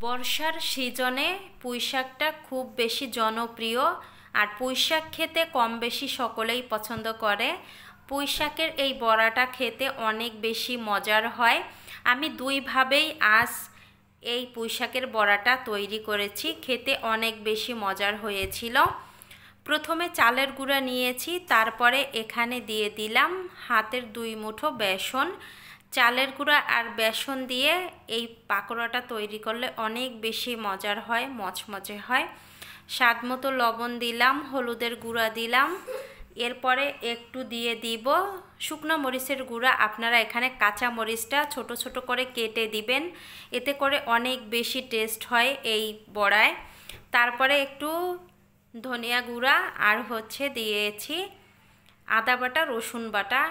বর্ষার সিজনে পুঁইশাকটা খুব বেশি জনপ্রিয়। আর পুঁইশাক খেতে কম বেশি সকলেই পছন্দ করে। পুঁইশাকের এই বড়াটা খেতে অনেক বেশি মজার হয়। আমি দুইভাবেই আজ এই পুঁইশাকের বড়াটা তৈরি করেছি, খেতে অনেক বেশি মজার হয়েছিল। প্রথমে চালের গুঁড়া নিয়েছি, তারপরে এখানে দিয়ে দিলাম হাতের 2 মুঠো বেসন। চালের গুঁড়া আর বেসন দিয়ে এই পাকোড়াটা তৈরি করলে অনেক বেশি মজার হয়, মচমচে হয়। স্বাদ মতো লবণ দিলাম, হলুদের গুঁড়া দিলাম, এরপরে একটু দিয়ে দিব শুকনো মরিচের গুঁড়া। আপনারা এখানে কাঁচা মরিচটা ছোট ছোট করে কেটে দিবেন, এতে করে অনেক বেশি টেস্ট হয় এই বড়ায়। তারপরে একটু ধনিয়া গুঁড়া আর দিয়েছি আদা বাটা, রসুন বাটা।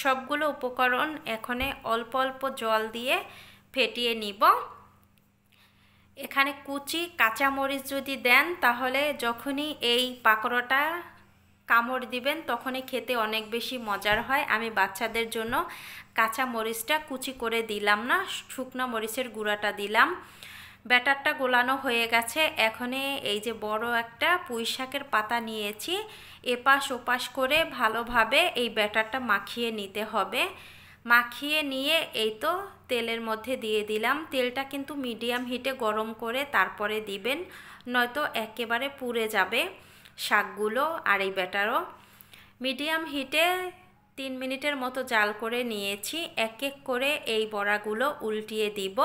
সবগুলো উপকরণ এখানে অল্প অল্প জল দিয়ে ফেটিয়ে নিব। এখানে কুচি কাঁচামরিচ যদি দেন তাহলে যখনই এই পাকোড়াটা কামড় দিবেন তখনই খেতে অনেক বেশি মজার হয়। আমি বাচ্চাদের জন্য কাঁচা মরিচটা কুচি করে দিলাম না, শুকনো মরিচের গুঁড়াটা দিলাম। ব্যাটারটা গোলানো হয়ে গেছে। এখানে এই যে বড় একটা পুঁইশাকের পাতা নিয়েছি, এপাশ ওপাশ করে ভালোভাবে এই ব্যাটারটা মাখিয়ে নিতে হবে। মাখিয়ে নিয়ে এই তো তেলের মধ্যে দিয়ে দিলাম। তেলটা কিন্তু মিডিয়াম হিটে গরম করে তারপরে দিবেন, নয়তো একেবারে পুড়ে যাবে শাকগুলো আর এই ব্যাটারও। মিডিয়াম হিটে 3 মিনিটের মতো জাল করে নিয়েছি। এক এক করে এই বড়াগুলো উল্টিয়ে দিব।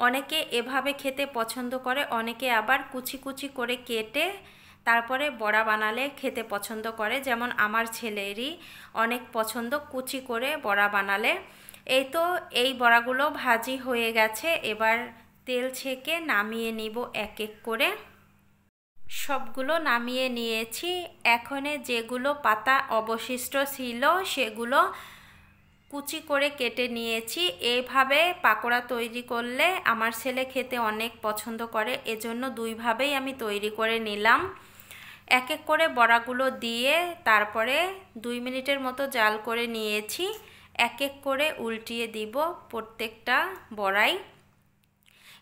অনেকে এভাবে খেতে পছন্দ করে, অনেকে আবার কুচি কুচি করে কেটে তারপরে বড়া বানালে খেতে পছন্দ করে। যেমন আমার ছেলেরই অনেক পছন্দ কুচি করে বড়া বানালে। এই তো এই বড়াগুলো ভাজি হয়ে গেছে, এবার তেল ছেঁকে নামিয়ে নিব এক এক করে। সবগুলো নামিয়ে নিয়েছি। এখন যেগুলো পাতা অবশিষ্ট ছিল সেগুলো কুচি করে কেটে নিয়েছি। এইভাবে পাকোড়া তৈরি করলে আমার ছেলে খেতে অনেক পছন্দ করে, এজন্য দুইভাবেই আমি তৈরি করে নিলাম। এক এক করে বড়াগুলো দিয়ে তারপরে 2 মিনিটের মতো জাল করে নিয়েছি। এক এক করে উল্টিয়ে দিব প্রত্যেকটা বড়াই।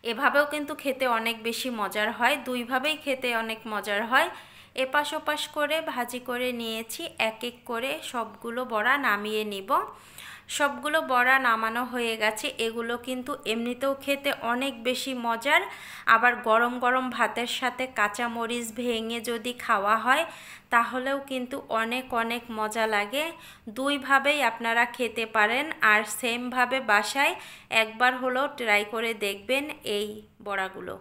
এভাবেও কিন্তু খেতে অনেক বেশি মজার হয়, দুইভাবেই খেতে অনেক মজার হয়। এপাশ ওপাশ করে ভাজি করে নিয়েছি। এক এক করে সবগুলো বড়া নামিয়ে নিব। সবগুলো বড়া নামানো হয়ে গেছে। এগুলো কিন্তু এমনিতেও খেতে অনেক বেশি মজার, আবার গরম গরম ভাতের সাথে কাঁচা মরিচ ভেঙে যদি খাওয়া হয় তাহলেও কিন্তু অনেক অনেক মজা লাগে। দুইভাবেই আপনারা খেতে পারেন, আর সেমভাবে বাসায় একবার হলেও ট্রাই করে দেখবেন এই বড়াগুলো।